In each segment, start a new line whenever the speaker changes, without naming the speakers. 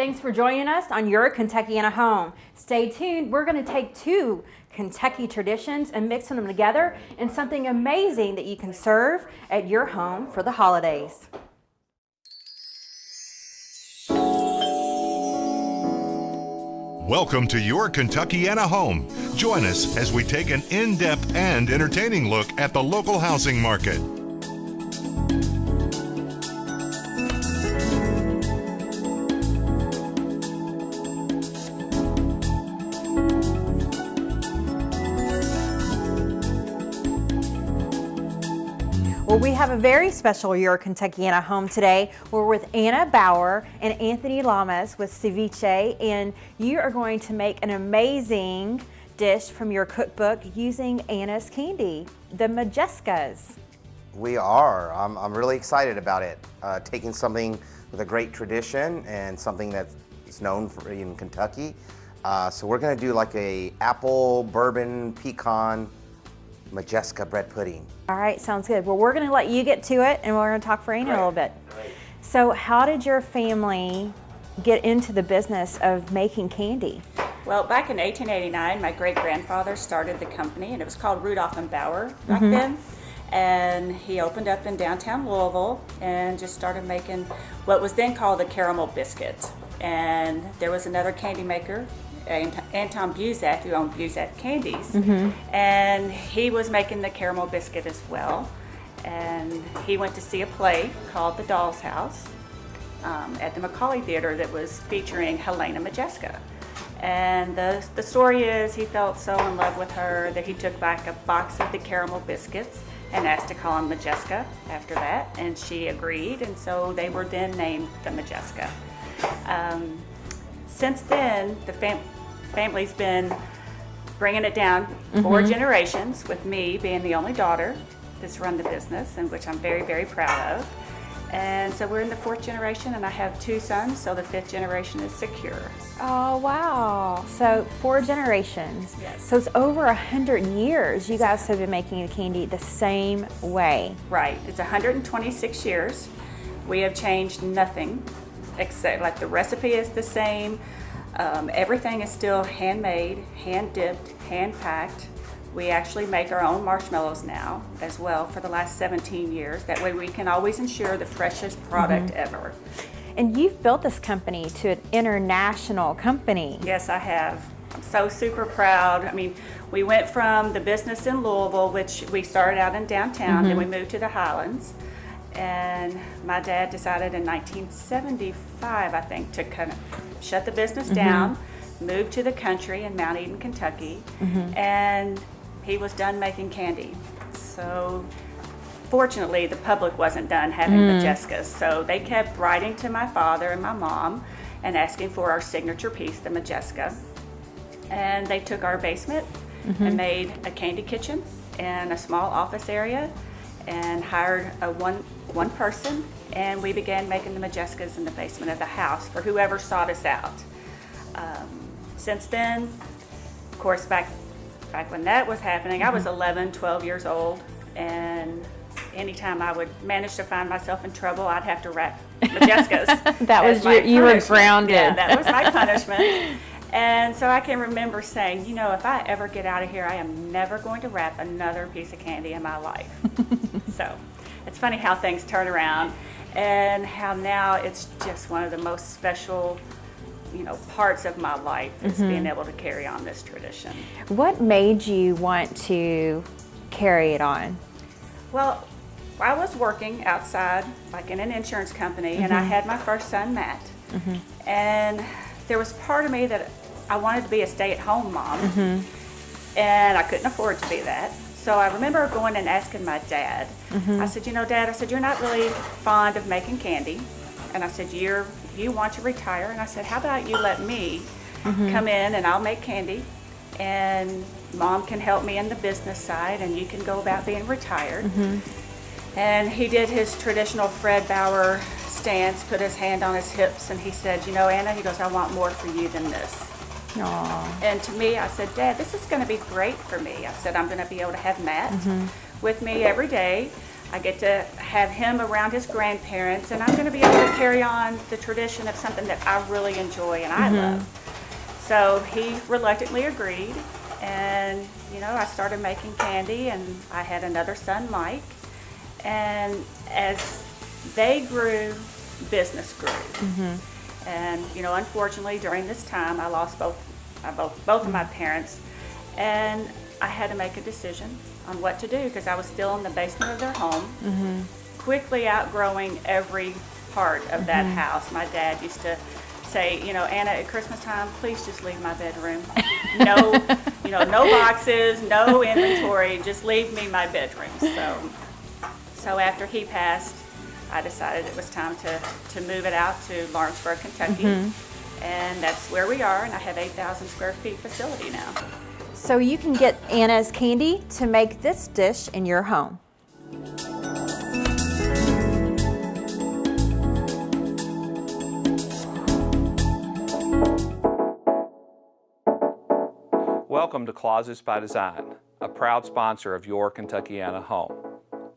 Thanks for joining us on Your Kentuckiana Home. Stay tuned. We're going to take two Kentucky traditions and mix them together in something amazing that you can serve at your home for the holidays.
Welcome to Your Kentuckiana Home. Join us as we take an in-depth and entertaining look at the local housing market.
Well, we have a very special Your Kentuckiana Home today. We're with Anna Bauer and Anthony Lamas with Ceviche, and you are going to make an amazing dish from your cookbook using Anna's candy, the Majescas.
We are. I'm really excited about it. Taking something with a great tradition and something that is known for in Kentucky. So we're going to do like a apple, bourbon, pecan, Majesca bread pudding.
All right, sounds good. Well, we're going to let you get to it, and we're going to talk for Anna a little bit.
Great.
So how did your family get into the business of making candy?
Well, back in 1889, my great-grandfather started the company, and it was called Rudolph and Bauer back then. And he opened up in downtown Louisville and just started making what was then called the caramel biscuit. And there was another candy maker, Anton Buzak, who owned Buzak Candies, and he was making the caramel biscuit as well. And he went to see a play called The Doll's House at the Macaulay Theater that was featuring Helena Majesca. And the story is he felt so in love with her that he took back a box of the caramel biscuits and asked to call them Majesca after that, and she agreed, and so they were then named the Majesca. Since then, the family's been bringing it down 4 generations, with me being the only daughter that's run the business, and which I'm very, very proud of. And so we're in the 4th generation, and I have 2 sons, so the 5th generation is secure.
Oh, wow. So 4 generations.
Yes.
So it's over 100 years you guys have been making the candy the same way.
Right. It's 126 years. We have changed nothing, except like the recipe is the same. Everything is still handmade, hand-dipped, hand-packed. We actually make our own marshmallows now as well for the last 17 years. That way we can always ensure the freshest product ever.
And you've built this company to an international company.
Yes, I have. I'm so super proud. I mean, we went from the business in Louisville, which we started out in downtown, then we moved to the Highlands. And my dad decided in 1975, I think, to kind of shut the business down, moved to the country in Mount Eden, Kentucky, and he was done making candy. So fortunately, the public wasn't done having Majescas, so they kept writing to my father and my mom and asking for our signature piece, the Majesca. And they took our basement and made a candy kitchen and a small office area and hired a one person, and we began making the Majescas in the basement of the house for whoever sought us out. Since then, of course, back when that was happening, I was 11, 12 years old, and anytime I would manage to find myself in trouble, I'd have to wrap Majescas.
That was you were grounded.
Yeah, that was my punishment. And so I can remember saying, you know, if I ever get out of here, I am never going to wrap another piece of candy in my life. So it's funny how things turn around and how now it's just one of the most special, you know, parts of my life is being able to carry on this tradition.
What made you want to carry it on?
Well, I was working outside, like in an insurance company, and I had my first son, Matt. And there was part of me that I wanted to be a stay-at-home mom, and I couldn't afford to be that. So I remember going and asking my dad. I said, you know, Dad, I said, you're not really fond of making candy. And I said, you want to retire? And I said, how about you let me come in and I'll make candy, and Mom can help me in the business side, and you can go about being retired. And he did his traditional Fred Bauer stance, put his hand on his hips, and he said, you know, Anna, he goes, I want more for you than this.
Aww.
And to me, I said, Dad, this is going to be great for me. I said, I'm going to be able to have Matt with me every day. I get to have him around his grandparents, and I'm going to be able to carry on the tradition of something that I really enjoy and I love. So he reluctantly agreed, and I started making candy, and I had another son, Mike, and as they grew, business grew. And unfortunately during this time I lost both of my parents, and I had to make a decision on what to do because I was still in the basement of their home, quickly outgrowing every part of that house. My dad used to say, Anna, at Christmas time, please just leave my bedroom. No, no boxes, no inventory, just leave me my bedroom. So after he passed, I decided it was time to move it out to Lawrenceburg, Kentucky. And that's where we are, and I have 8,000 square feet facility now.
So you can get Anna's candy to make this dish in your home.
Welcome to Closets by Design, a proud sponsor of your Kentuckiana home.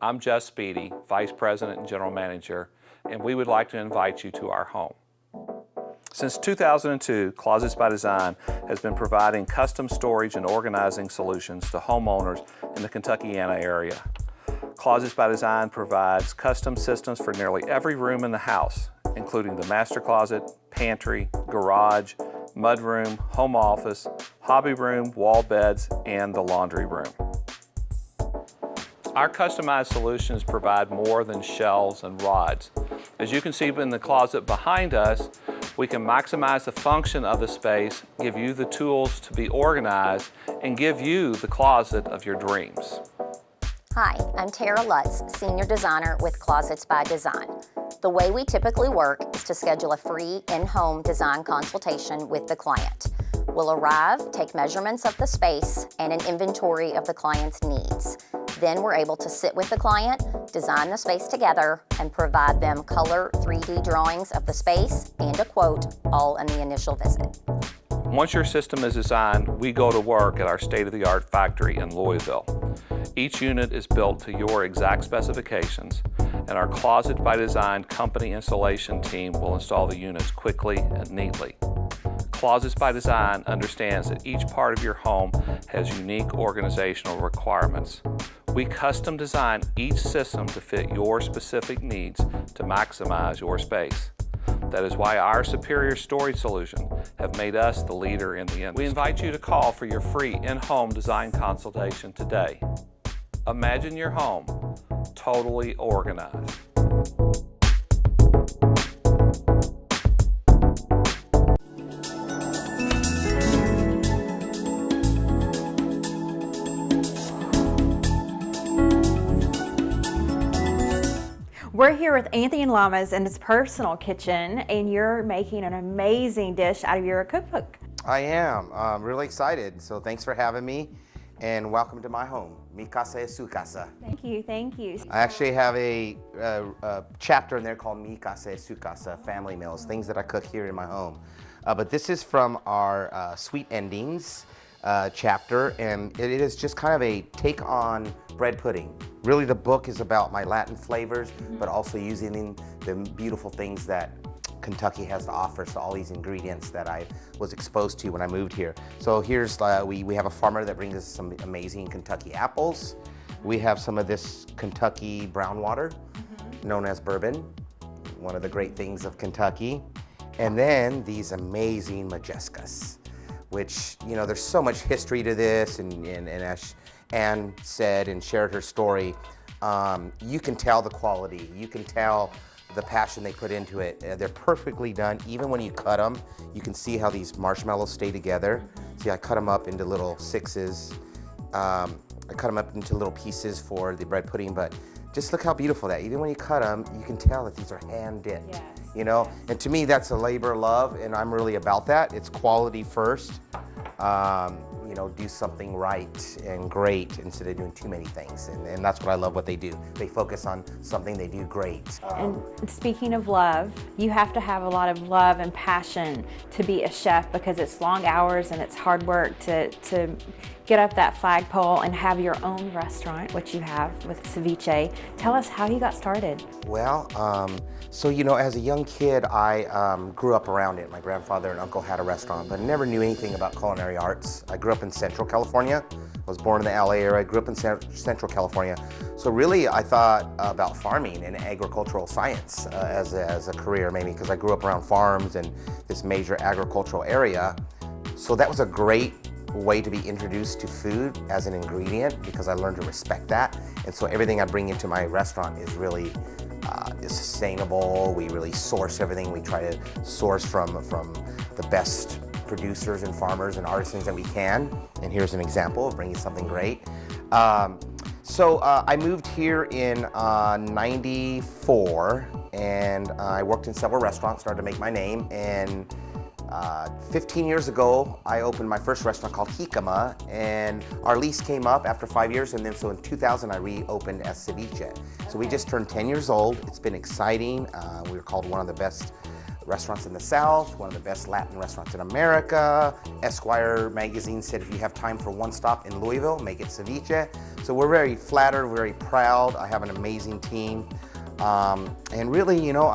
I'm Jess Speedy, Vice President and General Manager, and we would like to invite you to our home. Since 2002, Closets by Design has been providing custom storage and organizing solutions to homeowners in the Kentuckiana area. Closets by Design provides custom systems for nearly every room in the house, including the master closet, pantry, garage, mudroom, home office, hobby room, wall beds, and the laundry room. Our customized solutions provide more than shelves and rods. As you can see in the closet behind us, we can maximize the function of the space, give you the tools to be organized, and give you the closet of your dreams.
Hi, I'm Tara Lutz, Senior Designer with Closets by Design. The way we typically work is to schedule a free in-home design consultation with the client. We'll arrive, take measurements of the space, and an inventory of the client's needs. Then we're able to sit with the client, design the space together, and provide them color 3D drawings of the space and a quote, all in the initial visit.
Once your system is designed, we go to work at our state-of-the-art factory in Louisville. Each unit is built to your exact specifications, and our Closet by Design company installation team will install the units quickly and neatly. Closets by Design understands that each part of your home has unique organizational requirements. We custom design each system to fit your specific needs to maximize your space. That is why our superior storage solutions have made us the leader in the industry. We invite you to call for your free in-home design consultation today. Imagine your home totally organized.
We're here with Anthony Lamas in his personal kitchen, and you're making an amazing dish out of your cookbook.
I am. I'm really excited. So thanks for having me, and welcome to my home. Mi casa es su casa.
Thank you, thank you.
I actually have a chapter in there called Mi casa es su casa, family meals, things that I cook here in my home. But this is from our Sweet Endings chapter, and it is just kind of a take on bread pudding. Really, the book is about my Latin flavors, but also using the beautiful things that Kentucky has to offer, so all these ingredients that I was exposed to when I moved here. So here's, we have a farmer that brings us some amazing Kentucky apples. We have some of this Kentucky brown water, known as bourbon, one of the great things of Kentucky. And then these amazing Majescas, which, there's so much history to this, and as Anne said and shared her story, you can tell the quality, you can tell the passion they put into it. They're perfectly done. Even when you cut them, you can see how these marshmallows stay together. See, I cut them up into little sixes. I cut them up into little pieces for the bread pudding, but just look how beautiful that. Even when you cut them, you can tell that these are hand dipped. Yes. And to me, that's a labor of love, and I'm really about that. It's quality first. Do something right and great instead of doing too many things. And that's what I love what they do. They focus on something they do great.
And speaking of love, you have to have a lot of love and passion to be a chef, because it's long hours and it's hard work to get up that flagpole and have your own restaurant, which you have with Ceviche. Tell us how you got started.
Well, so you know, as a young kid, I grew up around it. My grandfather and uncle had a restaurant, but never knew anything about culinary arts. I grew up in Central California. I was born in the LA area. I grew up in Central California. So really, I thought about farming and agricultural science as a career, maybe because I grew up around farms and this major agricultural area. So that was a great way to be introduced to food as an ingredient, because I learned to respect that. And so everything I bring into my restaurant is really is sustainable. We really source everything. We try to source from the best producers and farmers and artisans that we can. And here's an example of bringing something great. So I moved here in '94, and I worked in several restaurants, started to make my name. And 15 years ago, I opened my first restaurant called Jicama, and our lease came up after 5 years, and then so in 2000 I reopened as Ceviche. So we just turned 10 years old. It's been exciting. We were called one of the best restaurants in the South, one of the best Latin restaurants in America. Esquire magazine said if you have time for one stop in Louisville, make it Ceviche. So we're very flattered, very proud. I have an amazing team. And really, you know,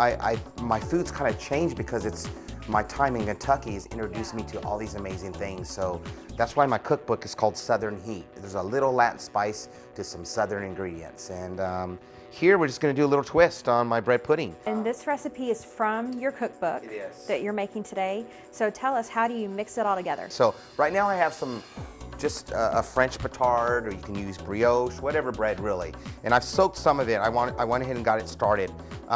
my food's kind of changed because it's my time in Kentucky has introduced me to all these amazing things. So that's why my cookbook is called Southern Heat. There's a little Latin spice to some Southern ingredients. And here we're just gonna do a little twist on my bread pudding.
And this recipe is from your cookbook that you're making today. So tell us, how do you mix it all together?
So right now I have some just a French petard, or you can use brioche, whatever bread really. And I've soaked some of it. I went ahead and got it started.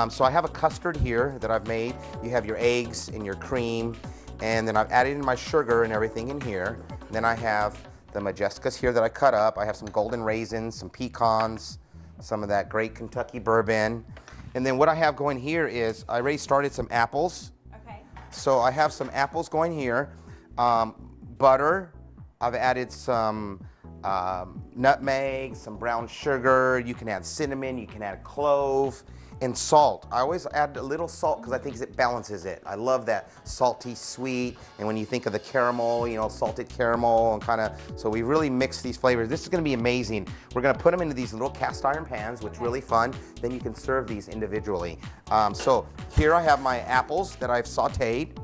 So I have a custard here that I've made. You have your eggs and your cream, and then I've added in my sugar and everything in here. And then I have the Majesticas here that I cut up. I have some golden raisins, some pecans, some of that great Kentucky bourbon. And then what I have going here is I already started some apples.
Okay.
So I have some apples going here, butter. I've added some nutmeg, some brown sugar. You can add cinnamon, you can add clove, and salt. I always add a little salt because I think it balances it. I love that salty, sweet, and when you think of the caramel, you know, salted caramel, and kind of, so we really mix these flavors. This is gonna be amazing. We're gonna put them into these little cast iron pans, which is really fun. Then you can serve these individually. So here I have my apples that I've sauteed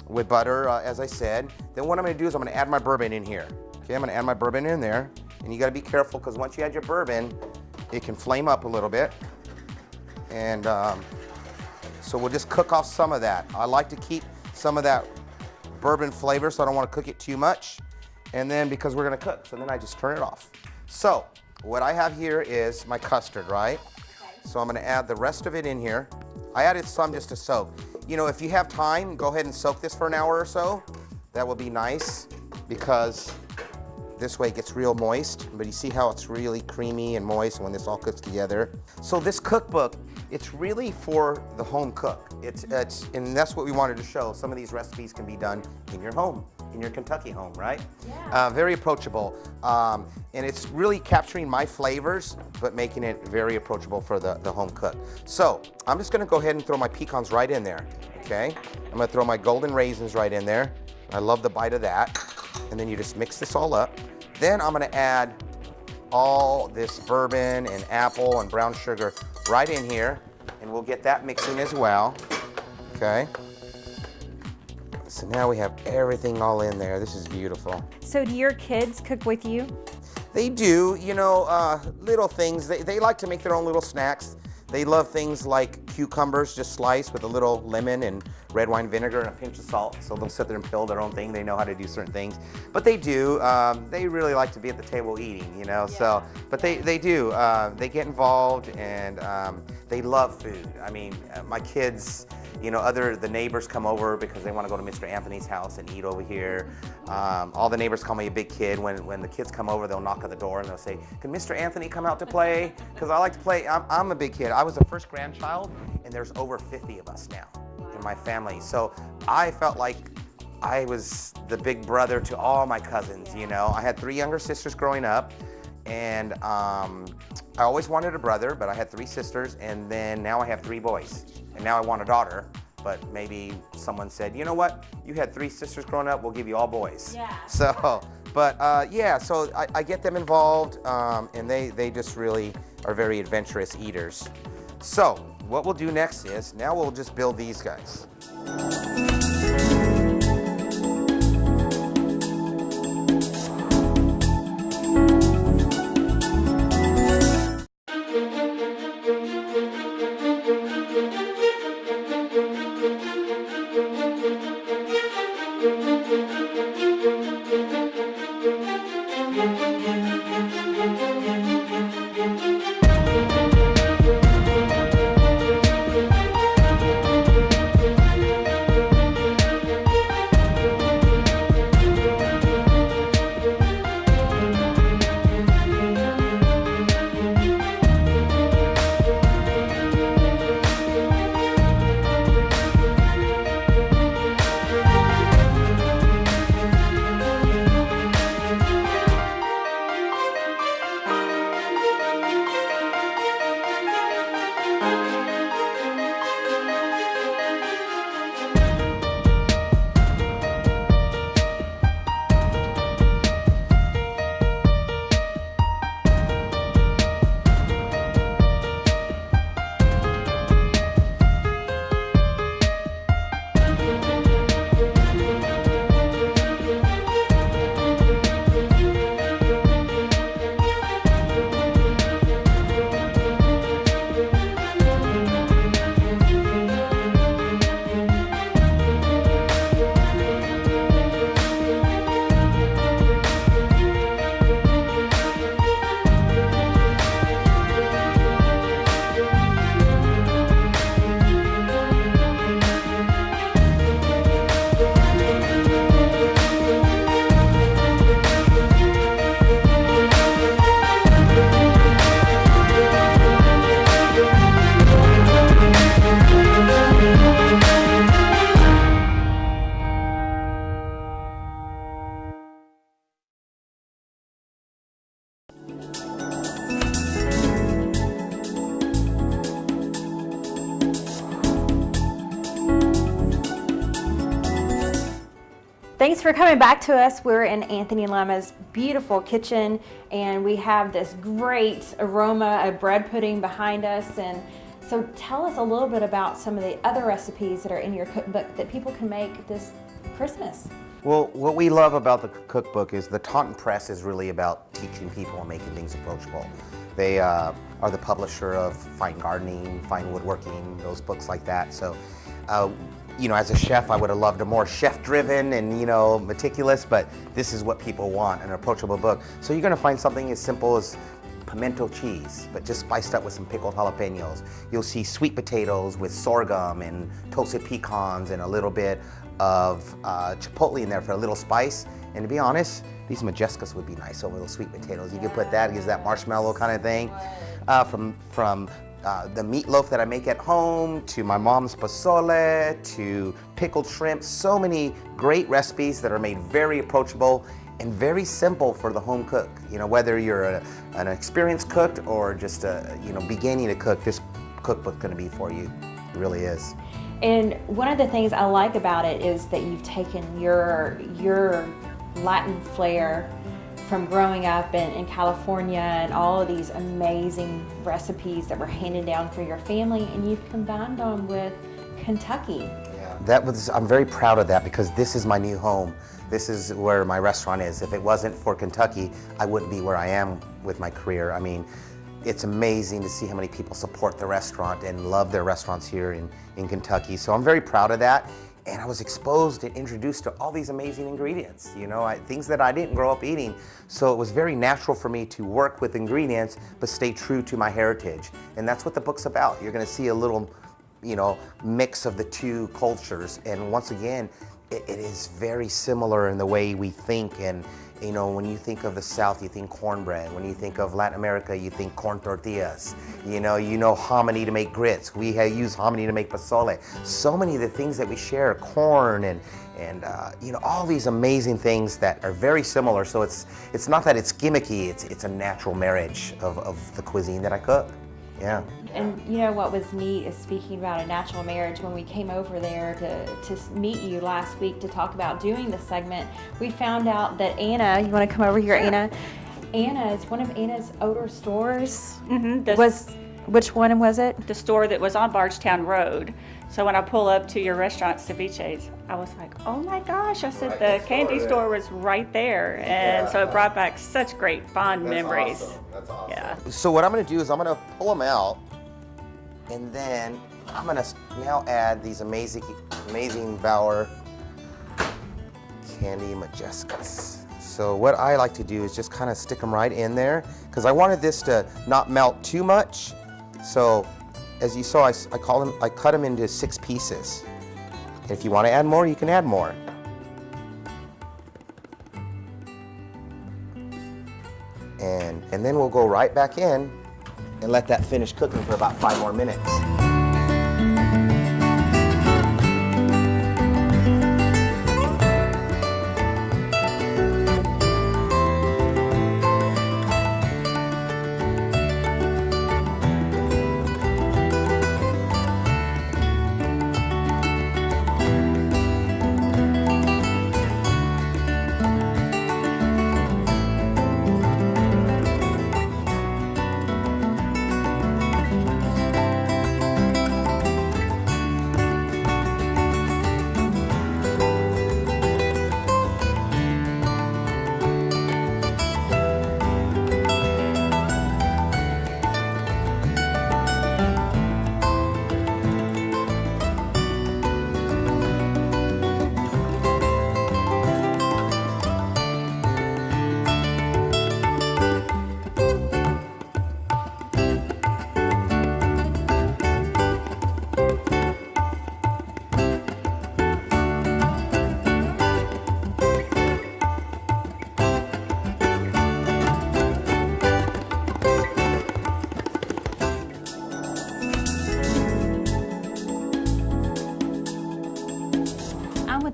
with butter, as I said. Then what I'm gonna do is I'm gonna add my bourbon in here. Okay, I'm gonna add my bourbon in there. And you gotta be careful, because once you add your bourbon, it can flame up a little bit. And so we'll just cook off some of that. I like to keep some of that bourbon flavor, so I don't wanna cook it too much. And then, because we're gonna cook, so then I just turn it off. So what I have here is my custard, right? So I'm gonna add the rest of it in here. I added some just to soak. You know, if you have time, go ahead and soak this for an hour or so. That will be nice, because this way it gets real moist. But you see how it's really creamy and moist when this all cooks together. So this cookbook, it's really for the home cook. And that's what we wanted to show. Some of these recipes can be done in your home, in your Kentucky home, right? Yeah. Very approachable. And it's really capturing my flavors, but making it very approachable for the home cook. So I'm just gonna go ahead and throw my pecans right in there, okay? I'm gonna throw my golden raisins right in there. I love the bite of that. And then you just mix this all up. Then I'm gonna add all this bourbon and apple and brown sugar right in here, and we'll get that mixing as well, okay? So now we have everything all in there. This is beautiful.
So do your kids cook with you?
They do, you know, little things. They like to make their own little snacks. They love things like cucumbers just sliced with a little lemon and red wine vinegar and a pinch of salt. So they'll sit there and peel their own thing. They know how to do certain things. But they do, they really like to be at the table eating, you know, so, but they do. They get involved, and they love food. I mean, my kids, you know, the neighbors come over because they want to go to Mr. Anthony's house and eat over here. All the neighbors call me a big kid. When the kids come over, they'll knock on the door and they'll say, "Can Mr. Anthony come out to play?" Because I like to play. I'm a big kid. I was the first grandchild, and there's over 50 of us now in my family. So I felt like I was the big brother to all my cousins, you know. I had 3 younger sisters growing up, and I always wanted a brother, but I had 3 sisters, and then now I have 3 boys. And now I want a daughter, but maybe someone said, you know what? You had 3 sisters growing up, we'll give you all boys. Yeah. So But yeah, so I get them involved, and they just really are very adventurous eaters. So what we'll do next is, now we'll just build these guys.
Thanks for coming back to us. We're in Anthony Lama's beautiful kitchen, and we have this great aroma of bread pudding behind us. And so tell us a little bit about some of the other recipes that are in your cookbook that people can make this Christmas.
Well, what we love about the cookbook is the Taunton Press is really about teaching people and making things approachable. They are the publisher of Fine Gardening, Fine Woodworking, those books like that. So, you know, as a chef, I would have loved a more chef-driven and, you know, meticulous, but this is what people want, an approachable book. So you're going to find something as simple as pimento cheese, but just spiced up with some pickled jalapenos. You'll see sweet potatoes with sorghum and toasted pecans and a little bit of chipotle in there for a little spice. And to be honest, these majescas would be nice over those sweet potatoes. You could put that, it gives that marshmallow kind of thing. From the meatloaf that I make at home, to my mom's pozole, to pickled shrimp. So many great recipes that are made very approachable and very simple for the home cook. You know, whether you're an experienced cook or just beginning to cook, this cookbook's going to be for you. It really is.
And one of the things I like about it is that you've taken your Latin flair from growing up in California and all of these amazing recipes that were handed down for your family, and you've combined them with Kentucky.
Yeah, I'm very proud of that, because this is my new home. This is where my restaurant is. If it wasn't for Kentucky, I wouldn't be where I am with my career. I mean, it's amazing to see how many people support the restaurant and love their restaurants here in Kentucky. So I'm very proud of that. And I was exposed and introduced to all these amazing ingredients, you know, things that I didn't grow up eating. So it was very natural for me to work with ingredients, but stay true to my heritage. And that's what the book's about. You're gonna see a little, you know, mix of the two cultures. And once again, it is very similar in the way we think. And, you know, when you think of the South, you think cornbread. When you think of Latin America, you think corn tortillas. You know hominy to make grits. We use hominy to make pozole. So many of the things that we share, corn and you know, all these amazing things that are very similar. So it's not that it's gimmicky. It's a natural marriage of the cuisine that I cook. Yeah.
And you know what was neat is speaking about a natural marriage. When we came over there to meet you last week to talk about doing this segment, we found out that Anna, you want to come over here, Anna? Anna is one of Anna's older stores. Which one was it?
The store that was on Bardstown Road. So when I pull up to your restaurant, Ceviche's, I was like, oh my gosh, I said the candy store was right there. And so it brought back such great fond memories.
Awesome. That's awesome.
Yeah.
So what I'm going to do is I'm going to pull them out, and then I'm going to now add these amazing Bauer Candy Majescas. So what I like to do is just kind of stick them right in there, because I wanted this to not melt too much. So as you saw, I cut them into 6 pieces. And if you want to add more, you can add more. And then we'll go right back in and let that finish cooking for about 5 more minutes.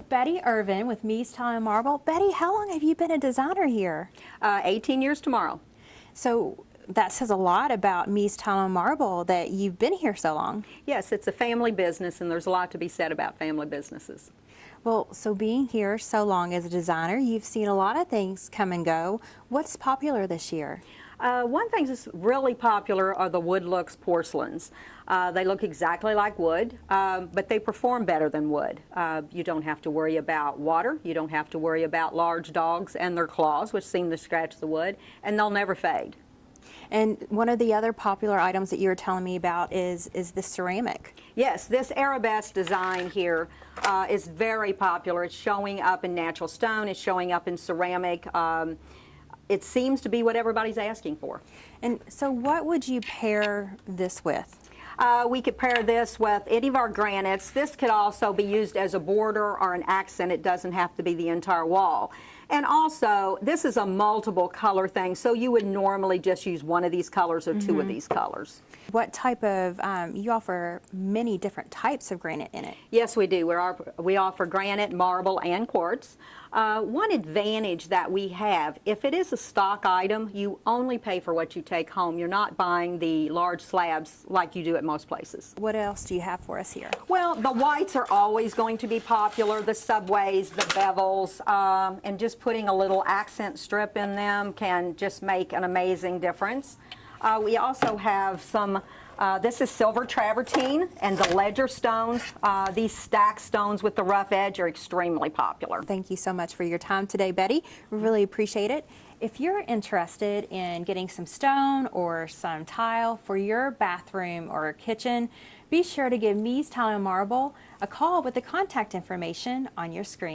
Betty Irvin with Mies Tile and Marble. Betty, how long have you been a designer here?
18 years tomorrow.
So that says a lot about Mies Tile and Marble that you've been here so long.
Yes, it's a family business, and there's a lot to be said about family businesses.
Well, so being here so long as a designer, you've seen a lot of things come and go. What's popular this year?
One thing that's really popular are the Wood Looks porcelains. They look exactly like wood, but they perform better than wood. You don't have to worry about water. You don't have to worry about large dogs and their claws, which seem to scratch the wood, and they'll never fade.
And one of the other popular items that you were telling me about is the ceramic.
Yes, this arabesque design here is very popular. It's showing up in natural stone. It's showing up in ceramic. It seems to be what everybody's asking for.
And so what would you pair this with?
We could pair this with any of our granites. This could also be used as a border or an accent. It doesn't have to be the entire wall. And also, this is a multiple color thing, so you would normally just use one of these colors or two of these colors.
What type of, you offer many different types of granite in it.
Yes, we do. We offer granite, marble, and quartz. One advantage that we have, if it is a stock item, you only pay for what you take home. You're not buying the large slabs like you do at most places.
What else do you have for us here?
Well, the whites are always going to be popular, the subways, the bevels, and just putting a little accent strip in them can just make an amazing difference. We also have some, this is silver travertine and the ledger stones. These stack stones with the rough edge are extremely popular.
Thank you so much for your time today, Betty. We really appreciate it. If you're interested in getting some stone or some tile for your bathroom or kitchen, be sure to give Mies Tile and Marble a call with the contact information on your screen.